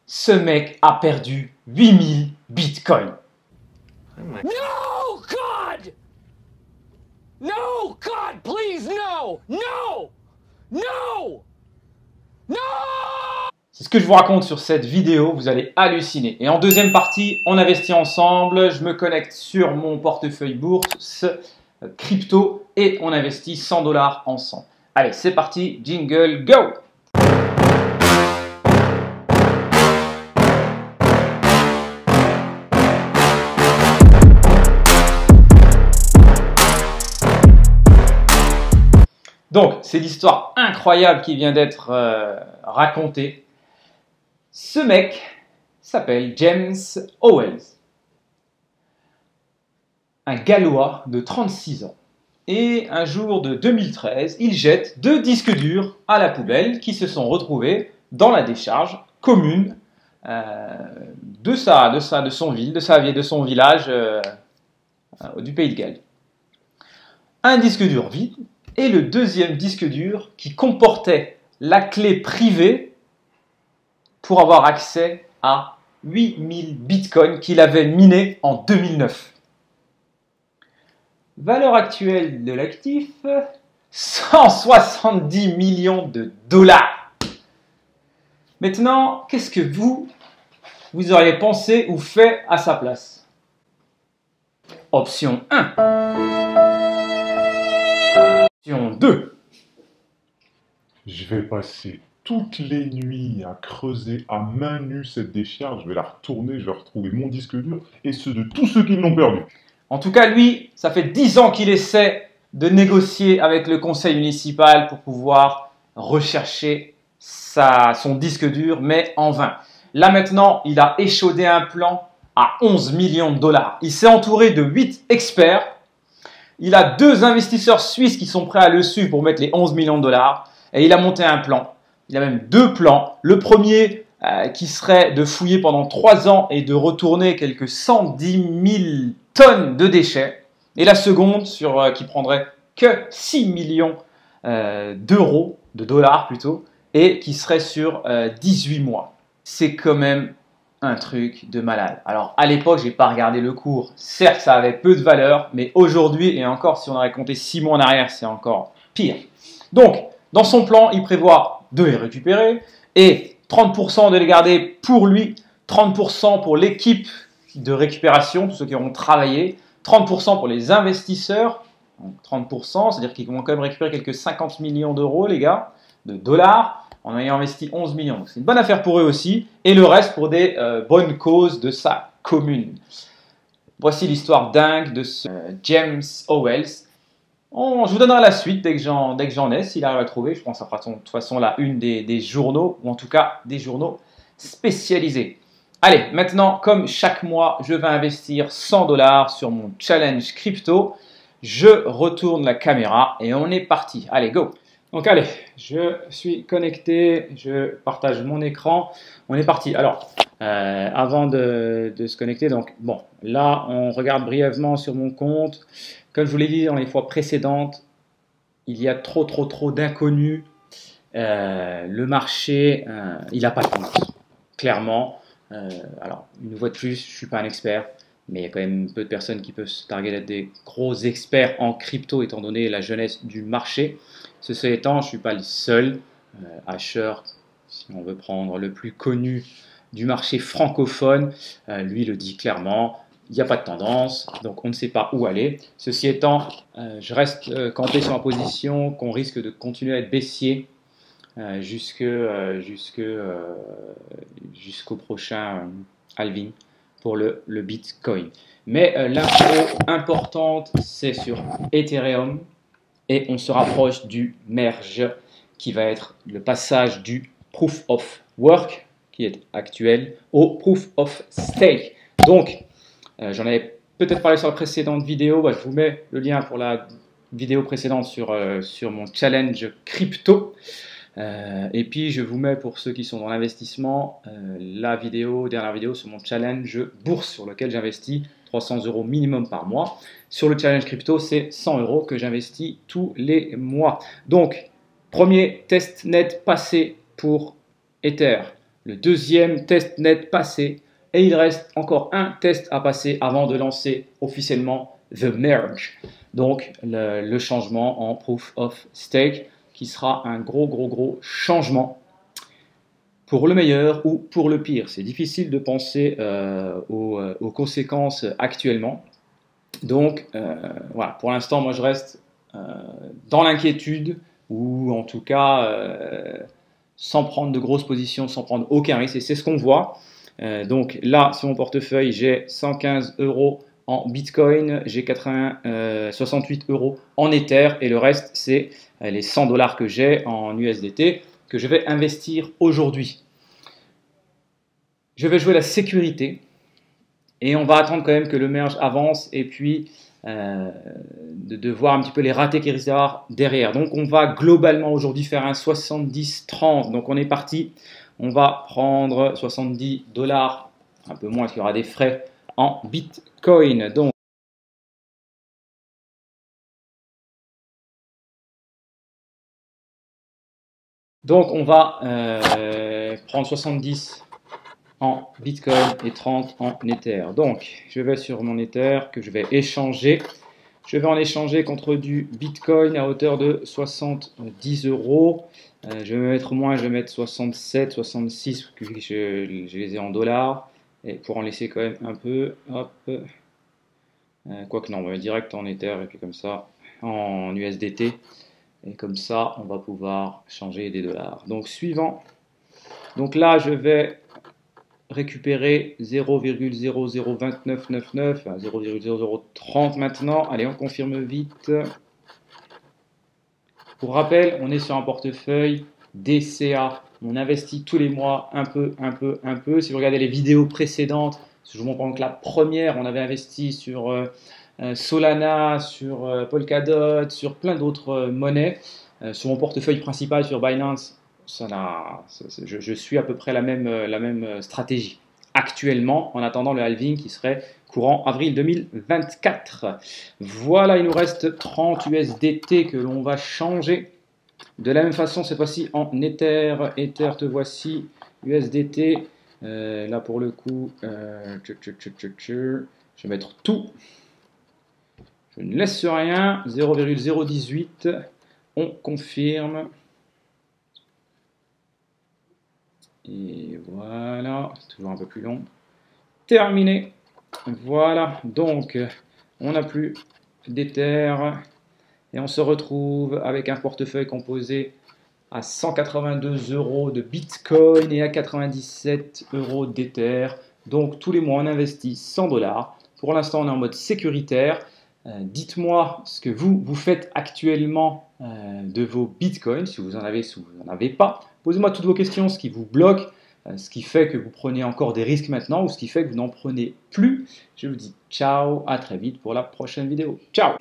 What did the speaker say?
Ce mec a perdu 8000 bitcoins. No, God! No, God, please, no! No! No! No! C'est ce que je vous raconte sur cette vidéo, vous allez halluciner. Et en deuxième partie, on investit ensemble, je me connecte sur mon portefeuille bourse, crypto, et on investit 100 $ ensemble. Allez, c'est parti, jingle, go! Donc, c'est l'histoire incroyable qui vient d'être racontée. Ce mec s'appelle James Howells, un Gallois de 36 ans. Et un jour de 2013, il jette 2 disques durs à la poubelle qui se sont retrouvés dans la décharge commune de son village du Pays de Galles. Un disque dur vide et le deuxième disque dur qui comportait la clé privée pour avoir accès à 8000 bitcoins qu'il avait minés en 2009. Valeur actuelle de l'actif, 170 millions de dollars. Maintenant, qu'est-ce que vous auriez pensé ou fait à sa place? Option 1. Option 2. Je vais passer toutes les nuits à creuser à main nue cette décharge, je vais la retourner, je vais retrouver mon disque dur et ceux de tous ceux qui l'ont perdu. En tout cas, lui, ça fait 10 ans qu'il essaie de négocier avec le conseil municipal pour pouvoir rechercher son disque dur, mais en vain. Là maintenant, il a échaudé un plan à 11 millions de dollars. Il s'est entouré de 8 experts. Il a 2 investisseurs suisses qui sont prêts à le suivre pour mettre les 11 millions de dollars. Et il a monté un plan. Il a même 2 plans. Le premier qui serait de fouiller pendant 3 ans et de retourner quelques 110 000 tonnes de déchets. Et la seconde qui prendrait que 6 millions d'euros, de dollars plutôt, et qui serait sur 18 mois. C'est quand même un truc de malade. Alors à l'époque, j'ai pas regardé le cours. Certes, ça avait peu de valeur, mais aujourd'hui, et encore si on aurait compté 6 mois en arrière, c'est encore pire. Donc, dans son plan, il prévoit de les récupérer et 30% de les garder pour lui, 30% pour l'équipe de récupération, tous ceux qui auront travaillé, 30% pour les investisseurs, donc 30%, c'est-à-dire qu'ils vont quand même récupérer quelques 50 millions d'euros, les gars, de dollars, en ayant investi 11 millions. Donc c'est une bonne affaire pour eux aussi, et le reste pour des bonnes causes de sa commune. Voici l'histoire dingue de ce James Howells. Je vous donnerai la suite dès que j'en ai, s'il arrive à trouver. Je pense que ça fera de toute façon la une des journaux, ou en tout cas des journaux spécialisés. Allez, maintenant, comme chaque mois, je vais investir 100 $ sur mon challenge crypto. Je retourne la caméra et on est parti. Allez, go! Donc allez, je suis connecté, je partage mon écran. On est parti. Alors, avant de se connecter, donc bon, là, on regarde brièvement sur mon compte. Comme je vous l'ai dit dans les fois précédentes, il y a trop d'inconnus. Le marché, il n'a pas de tendance, clairement. Alors, une fois de plus, je ne suis pas un expert, mais il y a quand même peu de personnes qui peuvent se targuer d'être des gros experts en crypto, étant donné la jeunesse du marché. Ceci étant, je ne suis pas le seul. Asher, si on veut prendre le plus connu du marché francophone, lui le dit clairement. Il n'y a pas de tendance, donc on ne sait pas où aller. Ceci étant, je reste campé sur ma position qu'on risque de continuer à être baissier jusqu'au prochain halving pour le Bitcoin. Mais l'info importante, c'est sur Ethereum et on se rapproche du merge qui va être le passage du Proof of Work qui est actuel au Proof of Stake. Donc, j'en avais peut-être parlé sur la précédente vidéo, je vous mets le lien pour la vidéo précédente sur mon challenge crypto. Et puis je vous mets pour ceux qui sont dans l'investissement dernière vidéo sur mon challenge bourse sur lequel j'investis 300 € minimum par mois. Sur le challenge crypto, c'est 100 € que j'investis tous les mois. Donc, premier test net passé pour Ether. le deuxième testnet passé et il reste encore un test à passer avant de lancer officiellement The Merge, donc le changement en Proof of Stake qui sera un gros changement pour le meilleur ou pour le pire. C'est difficile de penser aux conséquences actuellement. Donc voilà, pour l'instant, moi je reste dans l'inquiétude ou en tout cas sans prendre de grosses positions, sans prendre aucun risque. Et c'est ce qu'on voit. Donc là, sur mon portefeuille, j'ai 115 € en Bitcoin, j'ai 68 € en Ether et le reste, c'est les 100 $ que j'ai en USDT que je vais investir aujourd'hui. Je vais jouer la sécurité et on va attendre quand même que le merge avance et puis de voir un petit peu les ratés qu'il risque d'avoir derrière. Donc on va globalement aujourd'hui faire un 70-30. Donc on est parti. On va prendre 70 $, un peu moins parce qu'il y aura des frais en Bitcoin. Donc on va prendre 70 en Bitcoin et 30 en Ether. Donc je vais sur mon Ether que je vais échanger. Je vais en échanger contre du Bitcoin à hauteur de 70 €. Je vais mettre moins, je vais mettre 67, 66, que je les ai en dollars. Et pour en laisser quand même un peu, hop. Quoique non, on va mettre direct en Ether et puis comme ça, en USDT. Et comme ça, on va pouvoir changer des dollars. Donc suivant. Donc là, je vais récupérer 0,002999, 0,0030 maintenant. Allez, on confirme vite. Pour rappel, on est sur un portefeuille DCA. On investit tous les mois un peu. Si vous regardez les vidéos précédentes, je vous montre que la première, on avait investi sur Solana, sur Polkadot, sur plein d'autres monnaies. Sur mon portefeuille principal, sur Binance, je suis à peu près la même stratégie actuellement, en attendant le halving qui serait courant avril 2024. Voilà, il nous reste 30 USDT que l'on va changer. De la même façon, cette fois-ci en Ether. Ether, te voici. USDT. Là, pour le coup, je vais mettre tout. Je ne laisse rien. 0,018. On confirme. Et voilà, c'est toujours un peu plus long. Terminé. Voilà, donc on n'a plus d'Ether et on se retrouve avec un portefeuille composé à 182 € de Bitcoin et à 97 € d'Ether. Donc tous les mois on investit 100 $. Pour l'instant on est en mode sécuritaire. Dites-moi ce que vous faites actuellement de vos bitcoins, si vous en avez, si vous n'en avez pas. Posez-moi toutes vos questions, ce qui vous bloque, ce qui fait que vous prenez encore des risques maintenant ou ce qui fait que vous n'en prenez plus. Je vous dis ciao, à très vite pour la prochaine vidéo. Ciao!